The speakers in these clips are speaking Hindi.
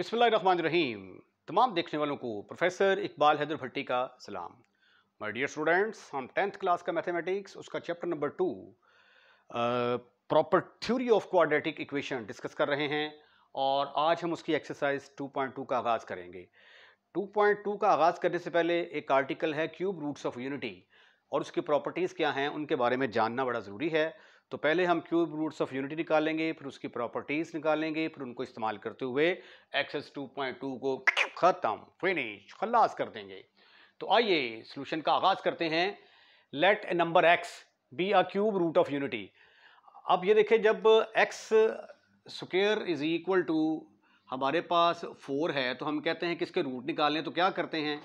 बिस्मिल्लाहिर्रहमानिर्रहीम। तमाम देखने वालों को प्रोफेसर इकबाल हैदर भट्टी का सलाम। माय डियर स्टूडेंट्स, हम 10th क्लास का मैथमेटिक्स उसका chapter number 2 proper theory of quadratic equation discuss कर रहे हैं और आज हम उसकी एक्सरसाइज 2.2 का आगाज़ करेंगे। 2.2 का आगाज़ करने से पहले एक आर्टिकल है क्यूब रूट्स ऑफ यूनिटी और उसकी प्रॉपर्टीज़ क्या हैं उनके बारे में जानना बड़ा ज़रूरी है। तो पहले हम क्यूब रूट्स ऑफ यूनिटी निकालेंगे, फिर उसकी प्रॉपर्टीज़ निकालेंगे, फिर उनको इस्तेमाल करते हुए एक्सरसाइज 2.2 को ख़त्म फिनिश खल्लास कर देंगे। तो आइए सॉल्यूशन का आगाज़ करते हैं। Let a number x be a cube root of unity. अब ये देखें, जब x square is equal to हमारे पास 4 है तो हम कहते हैं कि इसके रूट निकालने, तो क्या करते हैं,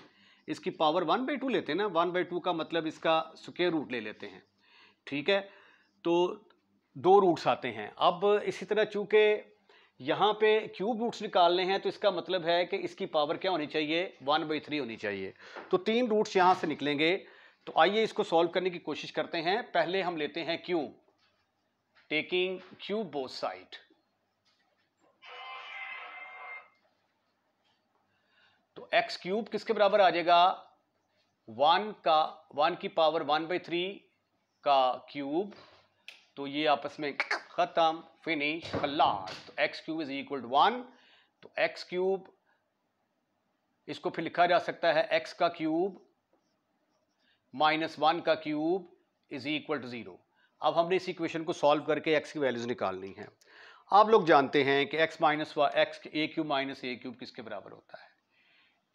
इसकी पावर 1/2 लेते हैं ना। 1/2 का मतलब इसका स्क्वायर रूट ले लेते हैं, ठीक है। तो 2 रूट्स आते हैं। अब इसी तरह चूंकि यहाँ पे क्यूब रूट्स निकालने हैं तो इसका मतलब है कि इसकी पावर क्या होनी चाहिए, 1/3 होनी चाहिए। तो 3 रूट्स यहाँ से निकलेंगे। तो आइए इसको सॉल्व करने की कोशिश करते हैं। पहले हम लेते हैं cube, taking cube both side. तो एक्स क्यूब किसके बराबर आ जाएगा, 1 की पावर 1/3 का क्यूब। तो ये आपस में खत्म फिनिश खल्लास। तो x cube is equal to 1। तो एक्स क्यूब, इसको फिर लिखा जा सकता है एक्स का क्यूब -1 का क्यूब इज इक्वल टू 0। अब हमने इस इक्वेशन को सॉल्व करके एक्स की वैल्यूज निकालनी है। आप लोग जानते हैं कि x a cube minus a cube किसके बराबर होता है,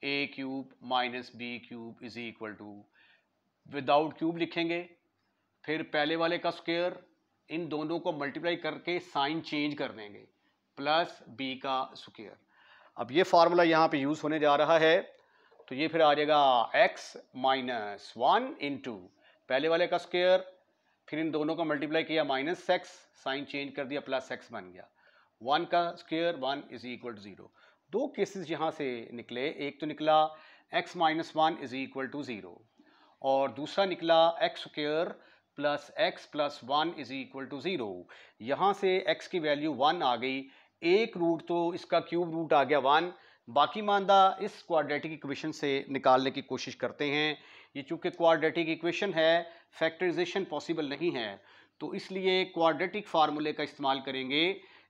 a cube minus b cube is equal to, without cube लिखेंगे, फिर पहले वाले का स्क्वायर, इन दोनों को मल्टीप्लाई करके साइन चेंज कर देंगे, प्लस बी का स्क्वायर। अब ये फार्मूला यहाँ पे यूज होने जा रहा है। तो ये फिर आ जाएगा x - 1 इंटू पहले वाले का स्क्वायर, फिर इन दोनों को मल्टीप्लाई किया -x, साइन चेंज कर दिया, प्लस x बन गया। 1 का स्क्वायर 1 इज इक्वल टू 0। दो केसेस यहाँ से निकले। एक तो निकला x - 1 इज इक्वल टू 0 और दूसरा निकला x square plus x plus 1 is equal to 0। यहाँ से x की वैल्यू 1 आ गई। एक रूट तो इसका क्यूब रूट आ गया 1। बाकी मानदा इस क्वाड्रेटिक इक्वेशन से निकालने की कोशिश करते हैं। ये चूंकि क्वाड्रेटिक इक्वेशन है, फैक्टराइजेशन पॉसिबल नहीं है, तो इसलिए क्वाड्रेटिक फार्मूले का इस्तेमाल करेंगे।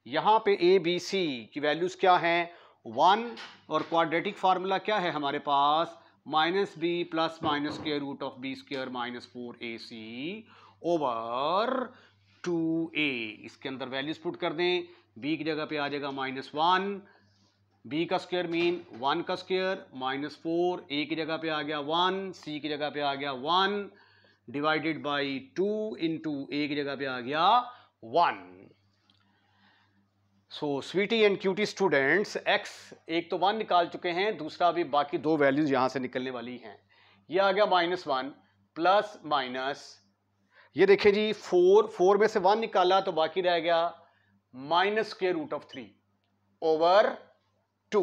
यहाँ पे ए बी सी की वैल्यूज़ क्या हैं, 1, और क्वाड्रेटिक फार्मूला क्या है हमारे पास, -b plus minus square root of b square -4ac over 2a। इसके अंदर वैल्यूज पुट कर दें। b की जगह पे आ जाएगा -1, b का स्क्वायर मीन 1 का स्क्वायर, -4, a की जगह पे आ गया 1, c की जगह पे आ गया 1, डिवाइडेड बाई 2 इंटू a की जगह पे आ गया 1। So sweety and cutie students, x एक तो 1 निकाल चुके हैं, दूसरा अभी बाकी 2 वैल्यूज यहां से निकलने वाली हैं। ये आ गया -1 प्लस माइनस, ये देखिए जी 4 में से 1 निकाला तो बाकी रह गया -√3 ओवर 2,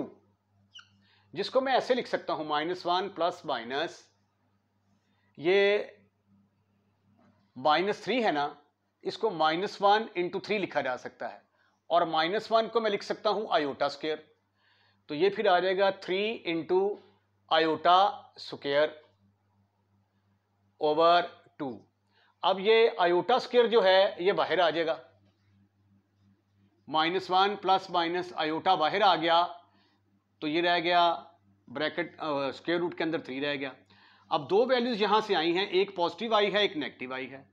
जिसको मैं ऐसे लिख सकता हूं -1 प्लस माइनस, ये -3 है ना, इसको -1 इंटू 3 लिखा जा सकता है, और -1 को मैं लिख सकता हूं आयोटा स्क्वायर। तो ये फिर आ जाएगा 3 इंटू आयोटा स्क्वायर ओवर 2। अब ये आयोटा स्क्वायर जो है ये बाहर आ जाएगा, -1 प्लस माइनस आयोटा बाहर आ गया, तो ये रह गया ब्रैकेट स्क्वायर रूट के अंदर 3 रह गया। अब 2 वैल्यूज यहां से आई हैं, एक पॉजिटिव आई है, एक नेगेटिव आई है।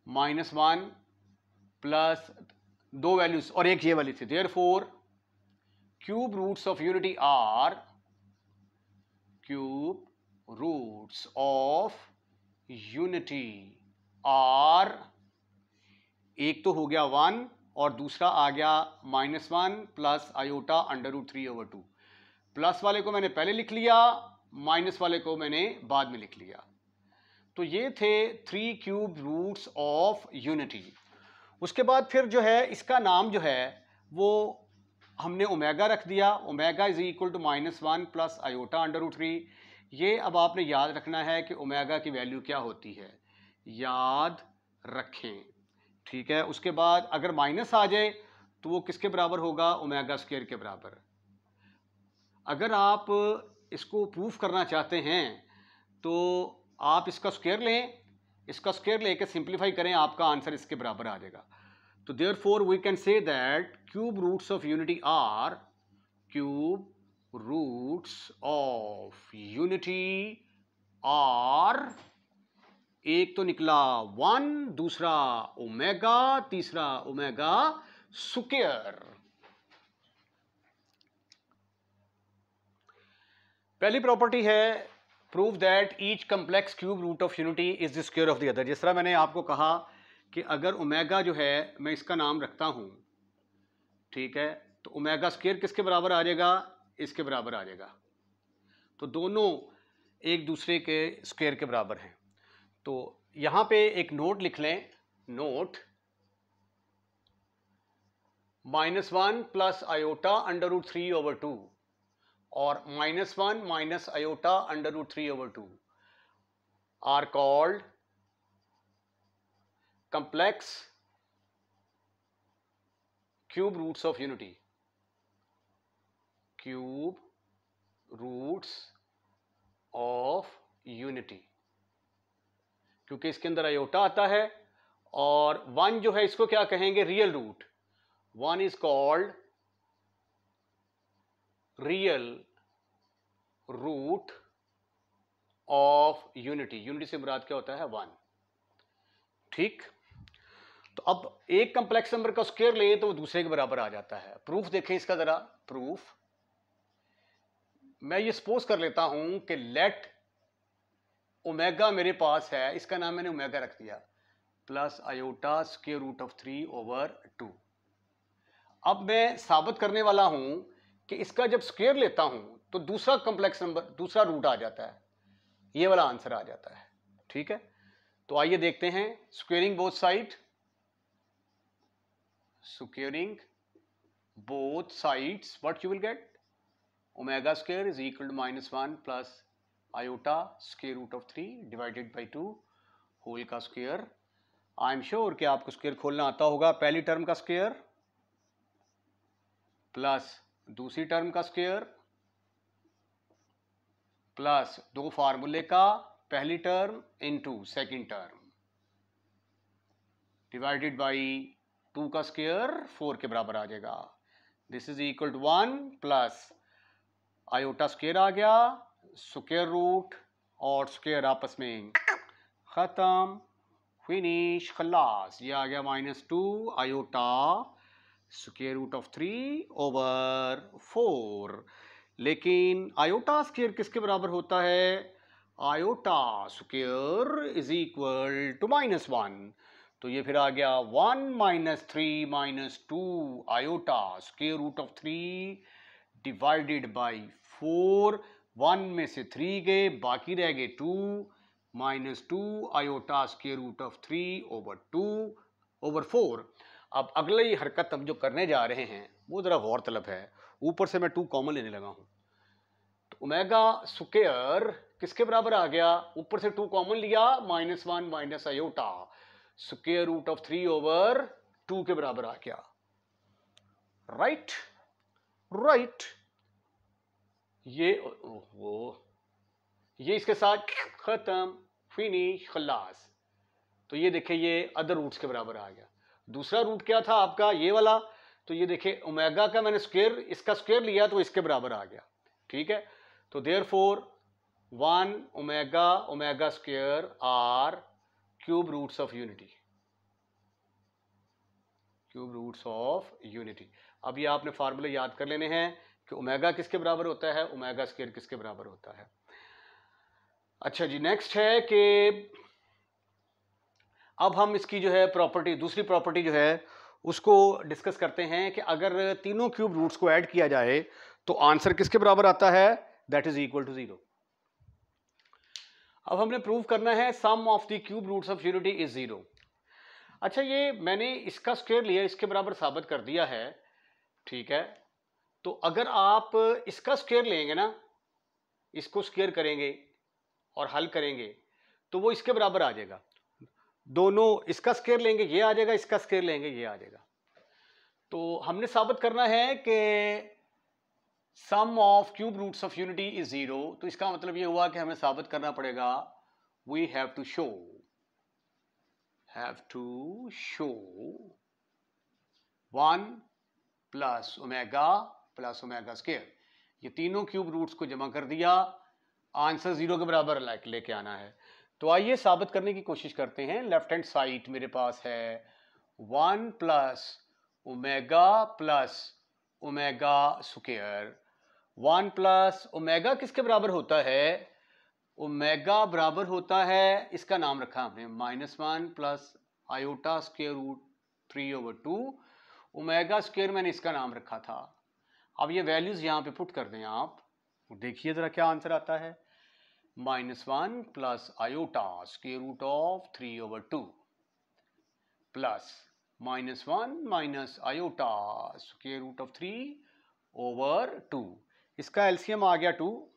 -1 प्लस 2 वैल्यूज और एक ये वाली थी। Therefore cube roots of unity are, cube roots of unity are, एक तो हो गया 1 और दूसरा आ गया -1 प्लस आयोटा √3 ओवर 2। प्लस वाले को मैंने पहले लिख लिया, माइनस वाले को मैंने बाद में लिख लिया। तो ये थे 3 क्यूब रूट्स ऑफ यूनिटी। उसके बाद फिर जो है इसका नाम जो है वो हमने ओमेगा रख दिया। Omega is equal to -1 plus iota √3। ये अब आपने याद रखना है कि ओमेगा की वैल्यू क्या होती है, याद रखें, ठीक है। उसके बाद अगर माइनस आ जाए तो वो किसके बराबर होगा, ओमेगा स्क्वायर के बराबर। अगर आप इसको प्रूफ करना चाहते हैं तो आप इसका स्क्वायर लें, इसका स्क्वायर लेके सिंप्लीफाई करें, आपका आंसर इसके बराबर आ जाएगा। तो therefore we can say that cube roots of unity are, cube roots of unity are, एक तो निकला 1, दूसरा ओमेगा, तीसरा ओमेगा स्क्वायर। पहली प्रॉपर्टी है prove that each complex cube root of unity is the square of the other. जिस तरह मैंने आपको कहा कि अगर ओमेगा जो है मैं इसका नाम रखता हूं, ठीक है, तो ओमेगा स्क्वायर किसके बराबर आ जाएगा, इसके बराबर आ जाएगा। तो दोनों एक दूसरे के स्क्वायर के बराबर हैं। तो यहां पे एक नोट लिख लें, note -1 plus iota under root 3/2 और -1 minus iota under root 3/2 are called complex cube roots of unity, cube roots of unity, क्योंकि इसके अंदर आयोटा आता है और 1 जो है इसको क्या कहेंगे, real root. 1 is called real root of unity. Unity से मुराद क्या होता है, 1। ठीक, तो अब एक कंप्लेक्स नंबर का स्क्वायर ले तो वो दूसरे के बराबर आ जाता है। प्रूफ देखें इसका जरा। प्रूफ मैं ये सपोज कर लेता हूं कि लेट ओमेगा मेरे पास है, इसका नाम मैंने ओमेगा रख दिया, plus iota square root of 3/2। अब मैं साबित करने वाला हूं कि इसका जब स्क्वायर लेता हूं तो दूसरा कंप्लेक्स नंबर, दूसरा रूट आ जाता है, ये वाला आंसर आ जाता है। ठीक है, तो आइए देखते हैं। Squaring both side, squaring both sides, what you will get, omega square is equal to -1 plus iota square root of 3 divided by 2 whole का स्क्वायर। आई एम श्योर कि आपको स्क्वायर खोलना आता होगा। पहली टर्म का स्क्वायर प्लस दूसरी टर्म का स्क्वायर प्लस दो फार्मूले का, पहली term into second term divided by 2 का स्क्वायर 4 के बराबर आ जाएगा। This is equal to 1 plus iota square आ गया, स्क्वायर रूट और स्क्वायर आपस में खत्म, फिनिश, खलास। ये आ गया -2 आयोटा स्क्वायर रूट ऑफ 3/4। लेकिन आयोटा स्क्वायर किसके बराबर होता है, iota square is equal to -1। तो ये फिर आ गया 1 - 3 - 2 iota square root of 3 divided by 4। 1 में से 3 गए, बाकी रह गए 2 -2 आयोटा स्क्वायर रूट ऑफ 3/2/4। अब अगली हरकत हम जो करने जा रहे हैं वो जरा गौर तलब है। ऊपर से मैं 2 कॉमन लेने लगा हूं, तो ओमेगा स्क्वायर किसके बराबर आ गया, ऊपर से 2 कॉमन लिया, -1 minus iota square root of 3/2 के बराबर आ गया। राइट राइट, ये इसके साथ खत्म, फिनिश, खलास। तो ये देखिए ये अदर रूट्स के बराबर आ गया। दूसरा रूट क्या था आपका, ये वाला, तो ये देखिए ओमेगा का मैंने स्क्वायर, इसका स्क्वायर लिया तो इसके बराबर आ गया। ठीक है, तो therefore 1 omega omega square are cube roots of unity, cube roots of unity. अब ये आपने फार्मूले याद कर लेने हैं कि ओमेगा किसके बराबर होता है, ओमेगा स्क्वायर किसके बराबर होता है। अच्छा जी, नेक्स्ट है कि अब हम इसकी जो है प्रॉपर्टी, दूसरी प्रॉपर्टी जो है उसको डिस्कस करते हैं कि अगर तीनों क्यूब रूट्स को ऐड किया जाए तो आंसर किसके बराबर आता है, दैट इज इक्वल टू 0। अब हमने प्रूव करना है sum of the cube roots of unity is 0। अच्छा, ये मैंने इसका स्क्वायर लिया, इसके बराबर साबित कर दिया है। ठीक है, तो अगर आप इसका स्क्वायर लेंगे ना, इसको स्क्वायर करेंगे और हल करेंगे तो वो इसके बराबर आ जाएगा। दोनों इसका स्क्वायर लेंगे ये आ जाएगा, इसका स्क्वायर लेंगे ये आ जाएगा। तो हमने साबित करना है कि sum of cube roots of unity is 0, तो इसका मतलब ये हुआ कि हमें साबित करना पड़ेगा, we have to show 1 plus omega square, ये तीनों क्यूब रूट्स को जमा कर दिया, आंसर 0 के बराबर लेके आना है। तो आइए साबित करने की कोशिश करते हैं। लेफ्ट हैंड साइड मेरे पास है 1 plus omega square. 1 plus omega किसके बराबर होता है? ओमेगा बराबर होता है, इसका नाम रखा हमने -1 plus iota square root 3/2। Omega square मैंने इसका नाम रखा था। अब ये वैल्यूज यहां पे पुट कर दें आप, देखिए जरा क्या आंसर आता है। -1 plus iota square root of 3/2 plus -1 minus iota square root of 3/2। इसका एलसीएम आ गया 2,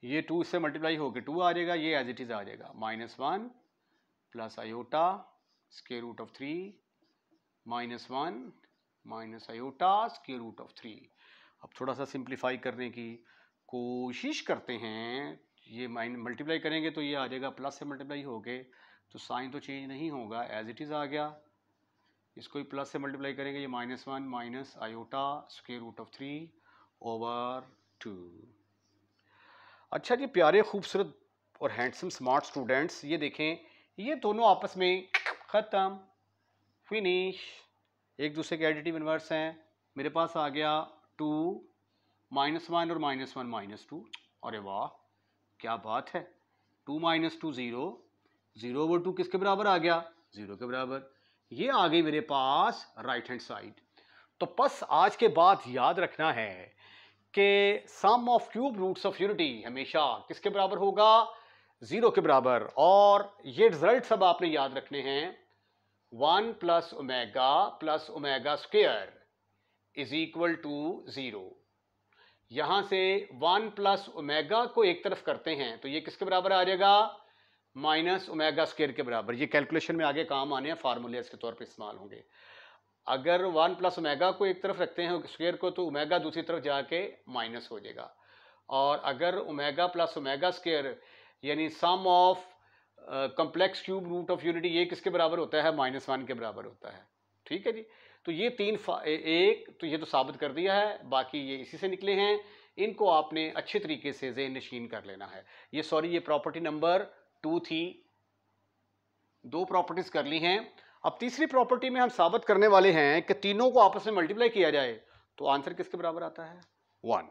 ये 2 इससे मल्टीप्लाई होकर 2 आ जाएगा, ये एज इट इज आ जाएगा। -1 plus iota square root of 3 -1 minus iota square root of 3। अब थोड़ा सा सिंप्लीफाई करने की कोशिश करते हैं। ये मल्टीप्लाई करेंगे तो ये आ जाएगा, प्लस से मल्टीप्लाई हो गए तो साइन तो चेंज नहीं होगा, एज इट इज़ आ गया। इसको ही प्लस से मल्टीप्लाई करेंगे, ये -1 minus iota square root of 3/2। अच्छा जी, प्यारे खूबसूरत और हैंडसम स्मार्ट स्टूडेंट्स, ये देखें, ये दोनों आपस में ख़त्म, फिनिश, एक दूसरे के एडिटिव इनवर्स हैं। मेरे पास आ गया 2 -1 और -1 -2। अरे वाह, क्या बात है। 2 - 2 0, 0/2 किसके बराबर आ गया? 0 के बराबर। ये आ गई मेरे पास राइट हैंड साइड। तो बस आज के बाद याद रखना है कि sum of cube roots of unity हमेशा किसके बराबर होगा? 0 के बराबर। और ये रिजल्ट सब आपने याद रखने हैं। 1 plus omega square is equal to 0। यहां से 1 प्लस ओमेगा को एक तरफ करते हैं तो ये किसके बराबर आ जाएगा? माइनस ओमेगा स्क्वायर के बराबर। ये कैलकुलेशन में आगे काम आने हैं, फार्मूले के तौर पे इस्तेमाल होंगे। अगर 1 प्लस ओमेगा को एक तरफ रखते हैं स्क्वायर को, तो ओमेगा दूसरी तरफ जाके माइनस हो जाएगा। और अगर ओमेगा प्लस ओमेगा स्क्वायर यानी sum of complex cube root of unity, ये किसके बराबर होता है? -1 के बराबर होता है। ठीक है जी। तो ये एक तो ये तो साबित कर दिया है, बाकी ये इसी से निकले हैं। इनको आपने अच्छे तरीके से ज़हन नशीन कर लेना है। ये प्रॉपर्टी नंबर 2 थी, 2 प्रॉपर्टीज कर ली हैं। अब तीसरी प्रॉपर्टी में हम साबित करने वाले हैं कि तीनों को आपस में मल्टीप्लाई किया जाए तो आंसर किसके बराबर आता है? 1।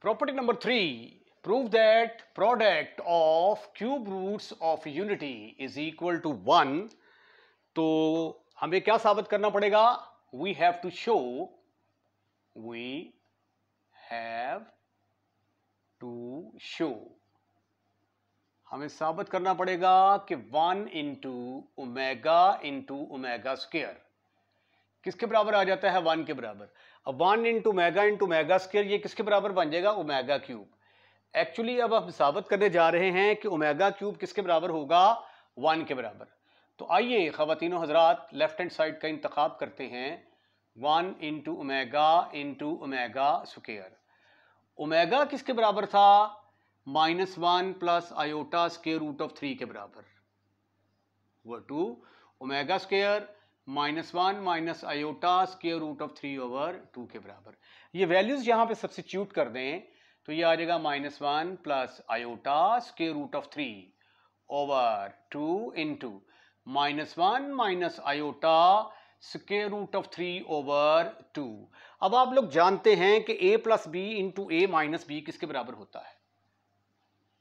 Property number 3, prove that product of cube roots of unity is equal to 1। तो हमें क्या साबित करना पड़ेगा? वी हैव टू शो, हमें साबित करना पड़ेगा कि 1 इंटू ओमेगा स्क्वायर किसके बराबर आ जाता है? 1 के बराबर। अब 1 इंटू ओमेगा स्क्वायर ये किसके बराबर बन जाएगा? Omega cube. एक्चुअली अब हम साबित करने जा रहे हैं कि ओमेगा क्यूब किसके बराबर होगा? 1 के बराबर। तो आइए ख़वातीनो हज़रात लेफ्ट हैंड साइड का इंतखाब करते हैं। 1 इंटू ओमेगा स्क्वायर। ओमेगा किसके बराबर था? -1 plus iota square root of 3 के बराबर। वो 2 omega square -1 minus iota square root of 3/2 के बराबर। ये वैल्यूज यहां पे सब्स्टिट्यूट कर दें तो ये आ जाएगा -1 plus iota square root of 3/2 into -1 minus iota square root of 3/2। अब आप लोग जानते हैं कि a plus B into A minus B किसके बराबर होता है?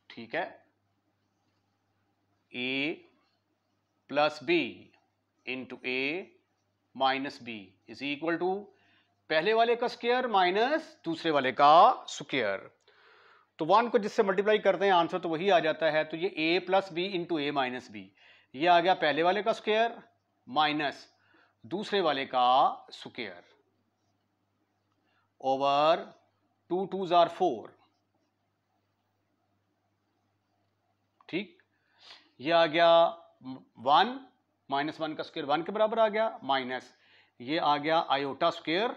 ठीक है, a plus B into A minus B is equal to पहले वाले का स्क्वायर माइनस दूसरे वाले का स्क्वायर। तो 1 को जिससे मल्टीप्लाई करते हैं आंसर तो वही आ जाता है। तो ये a plus B into A minus B, ये आ गया पहले वाले का स्क्वायर माइनस दूसरे वाले का स्क्वायर ओवर 2 2s are 4। ठीक, ये आ गया 1 -1 का स्क्वायर 1 के बराबर आ गया, माइनस ये आ गया आयोटा स्क्वायर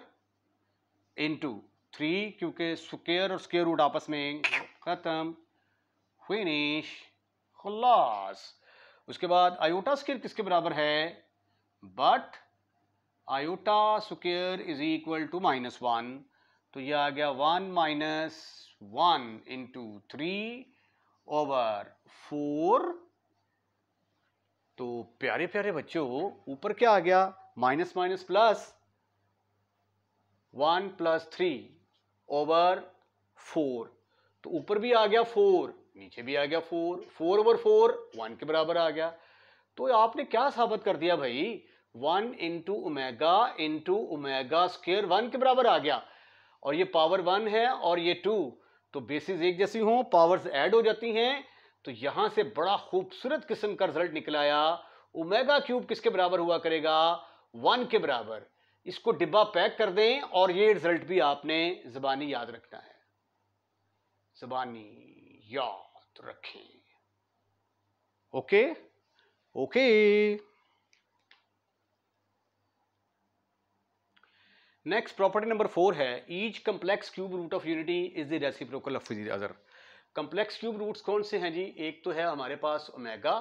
इंटू 3, क्योंकि स्क्वायर और स्क्वायर रूट आपस में खत्म, फिनिश, खलास। उसके बाद आयोटा स्क्वायर किसके बराबर है, but iota square is equal to -1, तो ये आ गया 1 माइनस 1 इंटू 3 ओवर 4। तो प्यारे प्यारे बच्चों, ऊपर क्या आ गया, minus minus plus, 1 plus 3 over 4, तो ऊपर भी आ गया 4, नीचे भी आ गया 4, 4 ओवर 4 1 के बराबर आ गया। तो आपने क्या साबित कर दिया भाई, 1 इंटू ओमेगा स्क्वायर 1 के बराबर आ गया, और ये पावर 1 है और ये 2, तो बेसिस एक जैसी हों, पावर्स ऐड हो जाती हैं, तो यहां से बड़ा खूबसूरत किस्म का रिजल्ट निकल आया। ओमेगा क्यूब किसके बराबर हुआ करेगा, 1 के बराबर। इसको डिब्बा पैक कर दें, और ये रिजल्ट भी आपने ज़बानी याद रखना है, ज़बानी याद रखें। Okay okay. Next property number 4 है, each complex cube root of unity is the reciprocal of the other. Complex cube roots कौन से हैं जी, एक तो है हमारे पास ओमेगा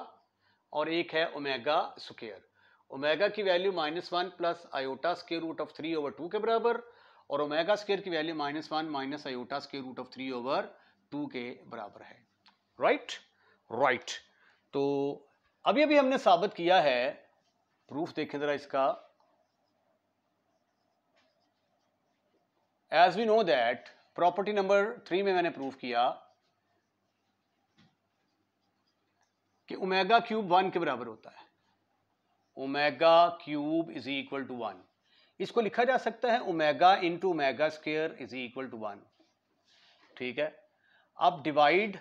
और एक है ओमेगा स्क्वायर। ओमेगा की value -1 plus iota square root of 3 over 2 के बराबर, और ओमेगा स्क्वायर की value -1 minus iota square root of 3 over 2 के बराबर है। राइट। तो अभी अभी हमने साबित किया है, प्रूफ देखें जरा इसका। As we know that, property number 3 में मैंने प्रूफ किया कि ओमेगा क्यूब 1 के बराबर होता है। Omega cube is equal to 1। इसको लिखा जा सकता है omega into omega square is equal to 1। ठीक है, अब डिवाइड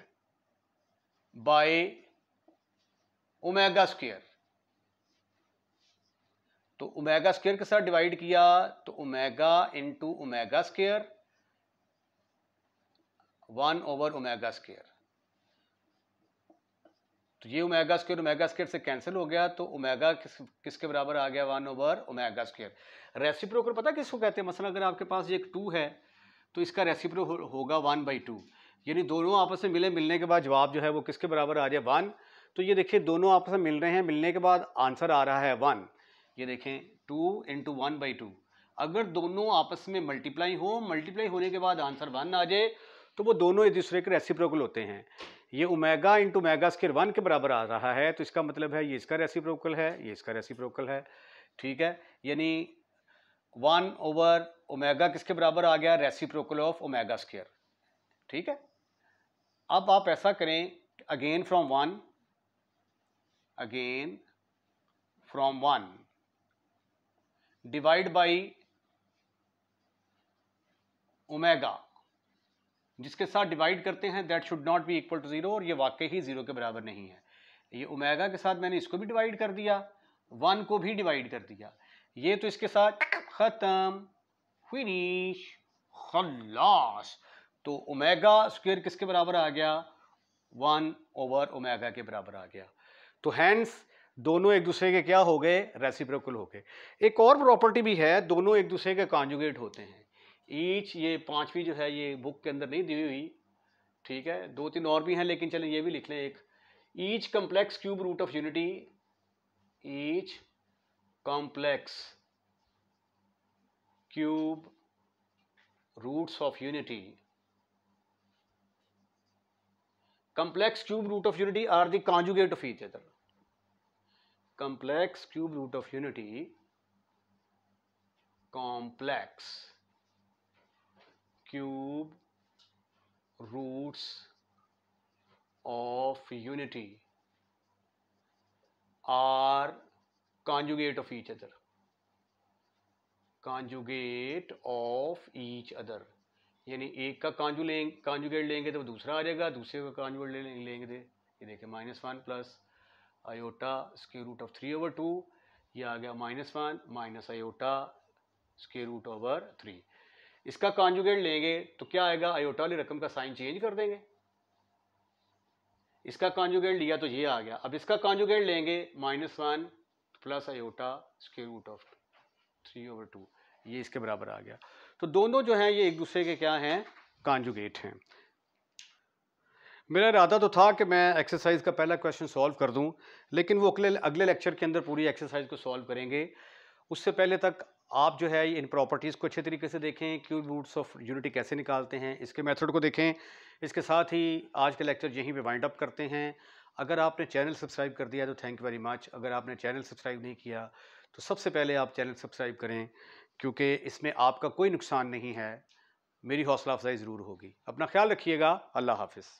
बाय ओमेगा स्क्वायर, तो ओमेगा स्क्वायर के साथ डिवाइड किया तो omega into omega square 1 over omega square, तो ये ओमेगा स्क्वायर से कैंसिल हो गया, तो ओमेगा किसके बराबर आ गया, 1 ओवर ओमेगा स्क्वायर। रेसिप्रोकल पता किसको कहते हैं, मसलन अगर आपके पास ये एक 2 है तो इसका रेसिप्रोकल होगा 1/2, यानी दोनों आपस में मिलने के बाद जवाब जो है वो किसके बराबर आ जाए, 1। तो ये देखिए दोनों आपस में मिल रहे हैं, मिलने के बाद आंसर आ रहा है 1। ये देखें 2 इंटू 1/2, अगर दोनों आपस में मल्टीप्लाई होने के बाद आंसर 1 आ जाए तो वो दोनों एक दूसरे के रेसिप्रोकल होते हैं। ये ओमेगा इंटू ओमेगा स्क्वायर 1 के बराबर आ रहा है, तो इसका मतलब है ये इसका रेसिप्रोकल है, ये इसका रेसिप्रोकल है। ठीक है, यानी 1 ओवर ओमेगा किसके बराबर आ गया, रेसिप्रोकल ऑफ ओमेगा स्क्वायर। ठीक है, अब आप ऐसा करें, again from 1 divide by omega, जिसके साथ डिवाइड करते हैं that should not be equal to 0, और ये वाकई ही 0 के बराबर नहीं है। ये ओमेगा के साथ मैंने इसको भी डिवाइड कर दिया, 1 को भी डिवाइड कर दिया, ये तो इसके साथ खत्म, फिनिश, खलास। तो ओमेगा स्क्वायर किसके बराबर आ गया, 1 ओवर ओमेगा के बराबर आ गया। तो हैंस दोनों एक दूसरे के क्या हो गए, रेसिप्रोकल हो गए। एक और प्रॉपर्टी भी है, दोनों एक दूसरे के कॉन्जुगेट होते हैं। ईच, ये 5वीं जो है ये बुक के अंदर नहीं दी हुई, ठीक है, 2-3 और भी हैं, लेकिन चलें ये भी लिख लें एक। Each complex cube root of unity, each complex cube roots of unity, complex cube root of unity are the conjugate of each other. Complex cube root of unity, complex cube roots of unity are conjugate of each other. Conjugate of each other, यानी एक का कॉन्जुगेट लेंगे तो दूसरा आ जाएगा, दूसरे का कॉन्जुगेट लेंगे। ये देखिए -1 plus iota square root of 3 over 2, ये आ गया -1 minus iota square root over 3। इसका कॉन्जुगेट लेंगे तो क्या आएगा, आयोटा वाली रकम का साइन चेंज कर देंगे, इसका कॉन्जुगेट लिया तो ये आ गया। अब इसका कॉन्जुगेट लेंगे, -1 plus iota square root of 3/2 ये इसके बराबर आ गया। तो दोनों जो हैं ये एक दूसरे के क्या हैं, कॉन्जुगेट हैं। मेरा इरादा तो था कि मैं एक्सरसाइज का पहला क्वेश्चन सॉल्व कर दूं, लेकिन वो अगले लेक्चर के अंदर पूरी एक्सरसाइज को सॉल्व करेंगे। उससे पहले तक आप जो है इन प्रॉपर्टीज़ को अच्छे तरीके से देखें, क्यूब रूट्स ऑफ यूनिटी कैसे निकालते हैं, इसके मेथड को देखें। इसके साथ ही आज का लेक्चर यहीं पे वाइंड अप करते हैं। अगर आपने चैनल सब्सक्राइब कर दिया तो थैंक यू वेरी मच। अगर आपने चैनल सब्सक्राइब नहीं किया तो सबसे पहले आप चैनल सब्सक्राइब करें, क्योंकि इसमें आपका कोई नुकसान नहीं है, मेरी हौसला अफजाई ज़रूर होगी। अपना ख्याल रखिएगा। अल्लाह हाफिज़।